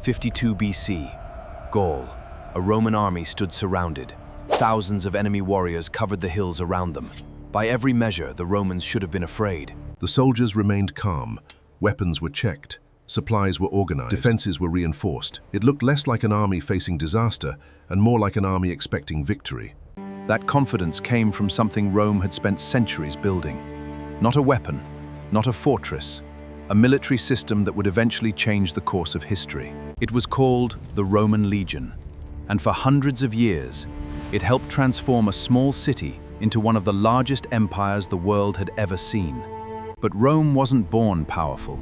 52 BC, Gaul, a Roman army stood surrounded. Thousands of enemy warriors covered the hills around them. By every measure, the Romans should have been afraid. The soldiers remained calm. Weapons were checked. Supplies were organized. Defenses were reinforced. It looked less like an army facing disaster and more like an army expecting victory. That confidence came from something Rome had spent centuries building. Not a weapon, not a fortress, a military system that would eventually change the course of history. It was called the Roman Legion, and for hundreds of years, it helped transform a small city into one of the largest empires the world had ever seen. But Rome wasn't born powerful.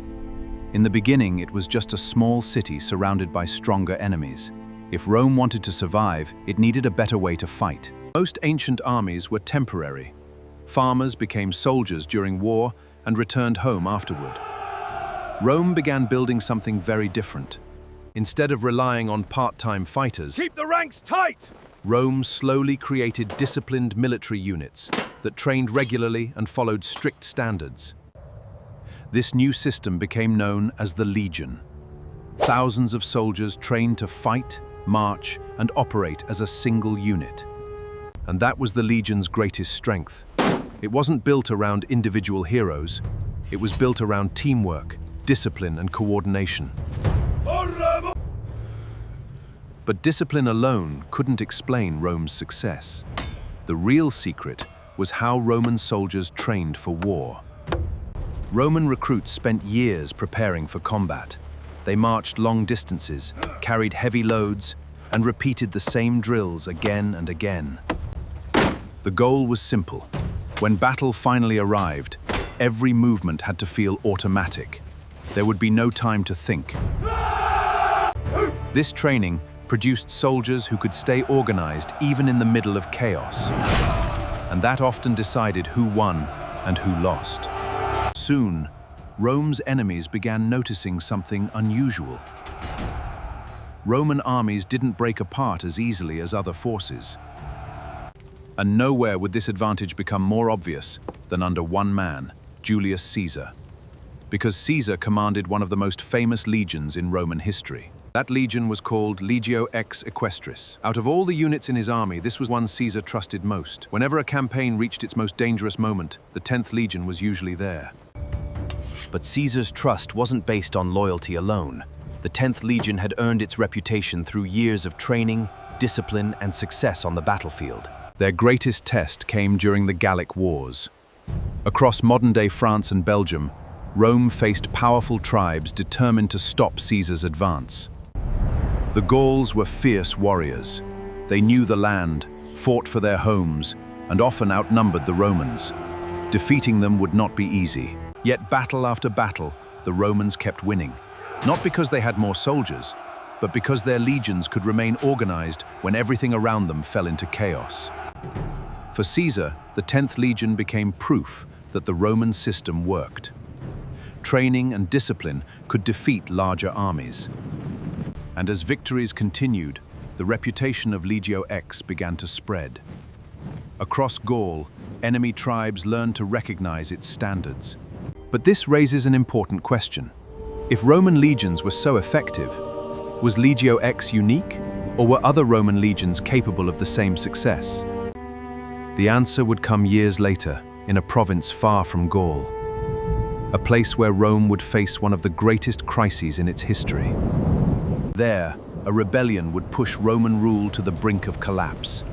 In the beginning, it was just a small city surrounded by stronger enemies. If Rome wanted to survive, it needed a better way to fight. Most ancient armies were temporary. Farmers became soldiers during war and returned home afterward. Rome began building something very different. Instead of relying on part-time fighters, keep the ranks tight! Rome slowly created disciplined military units that trained regularly and followed strict standards. This new system became known as the Legion. Thousands of soldiers trained to fight, march, and operate as a single unit. And that was the Legion's greatest strength. It wasn't built around individual heroes. It was built around teamwork, discipline, and coordination. But discipline alone couldn't explain Rome's success. The real secret was how Roman soldiers trained for war. Roman recruits spent years preparing for combat. They marched long distances, carried heavy loads, and repeated the same drills again and again. The goal was simple. When battle finally arrived, every movement had to feel automatic. There would be no time to think. This training produced soldiers who could stay organized even in the middle of chaos. And that often decided who won and who lost. Soon, Rome's enemies began noticing something unusual. Roman armies didn't break apart as easily as other forces. And nowhere would this advantage become more obvious than under one man, Julius Caesar. Because Caesar commanded one of the most famous legions in Roman history. That legion was called Legio X Equestris. Out of all the units in his army, this was one Caesar trusted most. Whenever a campaign reached its most dangerous moment, the 10th Legion was usually there. But Caesar's trust wasn't based on loyalty alone. The 10th Legion had earned its reputation through years of training, discipline, and success on the battlefield. Their greatest test came during the Gallic Wars. Across modern-day France and Belgium, Rome faced powerful tribes determined to stop Caesar's advance. The Gauls were fierce warriors. They knew the land, fought for their homes, and often outnumbered the Romans. Defeating them would not be easy. Yet battle after battle, the Romans kept winning. Not because they had more soldiers, but because their legions could remain organized when everything around them fell into chaos. For Caesar, the 10th Legion became proof that the Roman system worked. Training and discipline could defeat larger armies. And as victories continued, the reputation of Legio X began to spread. Across Gaul, enemy tribes learned to recognize its standards. But this raises an important question. If Roman legions were so effective, was Legio X unique, or were other Roman legions capable of the same success? The answer would come years later, in a province far from Gaul. A place where Rome would face one of the greatest crises in its history. There, a rebellion would push Roman rule to the brink of collapse,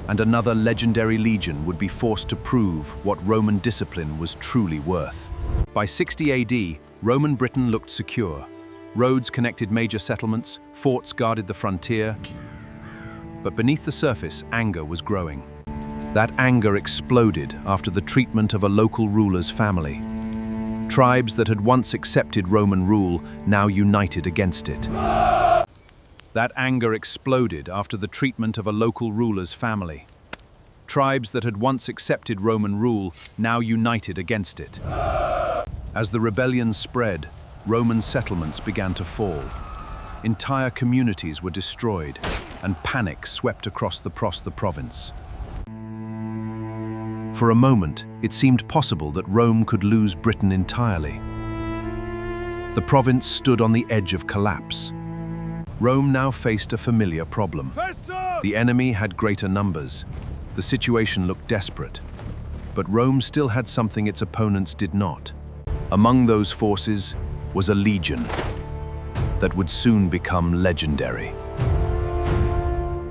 and another legendary legion would be forced to prove what Roman discipline was truly worth. By 60 AD, Roman Britain looked secure. Roads connected major settlements, forts guarded the frontier. But beneath the surface, anger was growing. That anger exploded after the treatment of a local ruler's family. Tribes that had once accepted Roman rule now united against it. That anger exploded after the treatment of a local ruler's family. Tribes that had once accepted Roman rule now united against it. As the rebellion spread, Roman settlements began to fall. Entire communities were destroyed, and panic swept across the province. For a moment, it seemed possible that Rome could lose Britain entirely. The province stood on the edge of collapse. Rome now faced a familiar problem. The enemy had greater numbers. The situation looked desperate. But Rome still had something its opponents did not. Among those forces was a legion that would soon become legendary.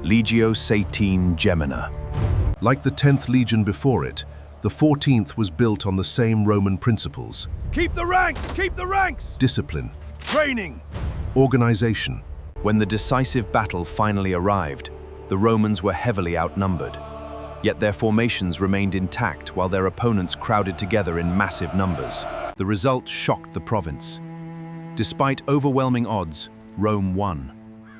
Legio XIV Gemina. Like the 10th Legion before it, the 14th was built on the same Roman principles. Keep the ranks! Keep the ranks! Discipline, Training! organization. When the decisive battle finally arrived, the Romans were heavily outnumbered. Yet their formations remained intact while their opponents crowded together in massive numbers. The result shocked the province. Despite overwhelming odds, Rome won.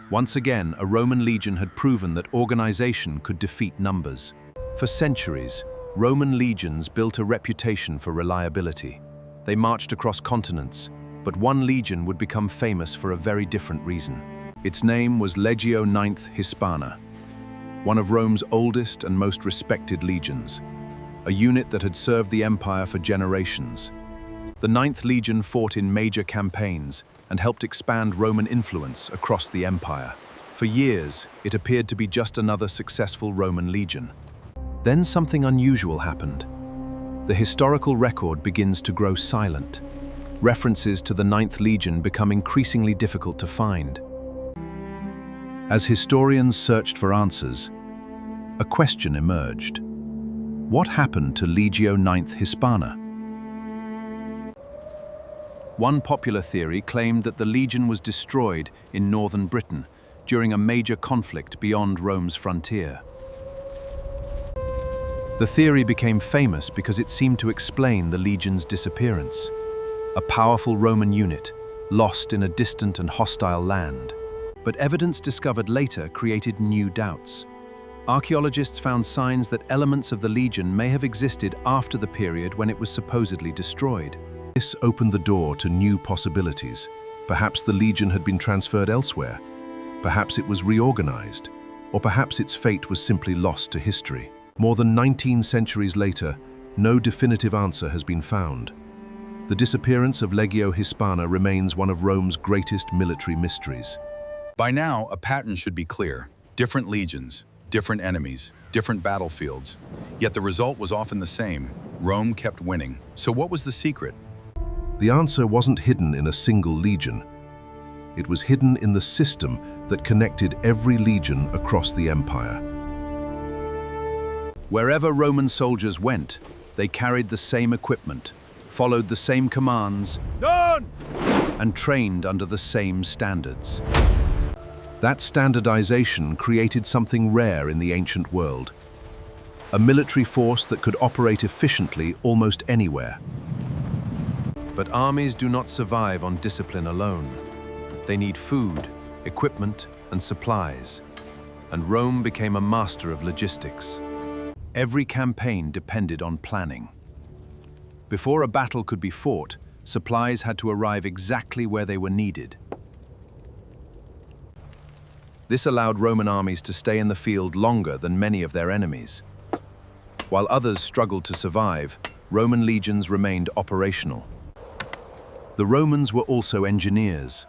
Once again, a Roman legion had proven that organization could defeat numbers. For centuries, Roman legions built a reputation for reliability. They marched across continents, but one legion would become famous for a very different reason. Its name was Legio IX Hispana, one of Rome's oldest and most respected legions, a unit that had served the empire for generations. The Ninth Legion fought in major campaigns and helped expand Roman influence across the empire. For years, it appeared to be just another successful Roman legion. Then something unusual happened. The historical record begins to grow silent. References to the Ninth Legion become increasingly difficult to find. As historians searched for answers, a question emerged. What happened to Legio IX Hispana? One popular theory claimed that the legion was destroyed in northern Britain during a major conflict beyond Rome's frontier. The theory became famous because it seemed to explain the legion's disappearance, a powerful Roman unit lost in a distant and hostile land. But evidence discovered later created new doubts. Archaeologists found signs that elements of the legion may have existed after the period when it was supposedly destroyed. This opened the door to new possibilities. Perhaps the legion had been transferred elsewhere. Perhaps it was reorganized. Or perhaps its fate was simply lost to history. More than 19 centuries later, no definitive answer has been found. The disappearance of Legio Hispana remains one of Rome's greatest military mysteries. By now, a pattern should be clear. Different legions, different enemies, different battlefields. Yet the result was often the same. Rome kept winning. So what was the secret? The answer wasn't hidden in a single legion. It was hidden in the system that connected every legion across the empire. Wherever Roman soldiers went, they carried the same equipment, followed the same commands, Done! and trained under the same standards. That standardization created something rare in the ancient world, a military force that could operate efficiently almost anywhere. But armies do not survive on discipline alone. They need food, equipment, and supplies. And Rome became a master of logistics. Every campaign depended on planning. Before a battle could be fought, supplies had to arrive exactly where they were needed. This allowed Roman armies to stay in the field longer than many of their enemies. While others struggled to survive, Roman legions remained operational. The Romans were also engineers.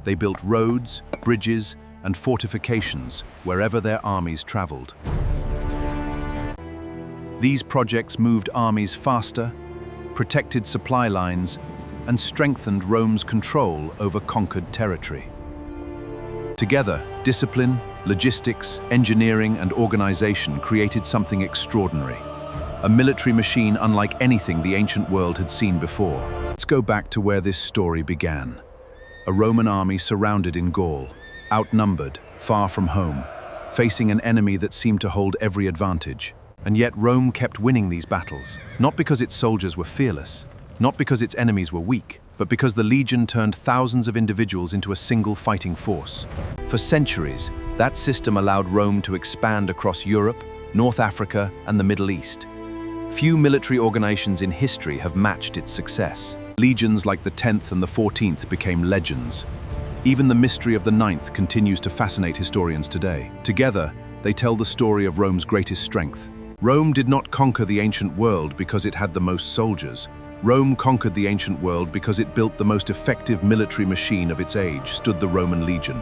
They built roads, bridges, and fortifications wherever their armies traveled. These projects moved armies faster, protected supply lines, and strengthened Rome's control over conquered territory. Together, discipline, logistics, engineering, and organization created something extraordinary. A military machine unlike anything the ancient world had seen before. Let's go back to where this story began. A Roman army surrounded in Gaul, outnumbered, far from home, facing an enemy that seemed to hold every advantage. And yet Rome kept winning these battles, not because its soldiers were fearless, not because its enemies were weak, but because the legion turned thousands of individuals into a single fighting force. For centuries, that system allowed Rome to expand across Europe, North Africa, and the Middle East. Few military organizations in history have matched its success. Legions like the 10th and the 14th became legends. Even the mystery of the 9th continues to fascinate historians today. Together, they tell the story of Rome's greatest strength. Rome did not conquer the ancient world because it had the most soldiers. Rome conquered the ancient world because it built the most effective military machine of its age, stood the Roman legion.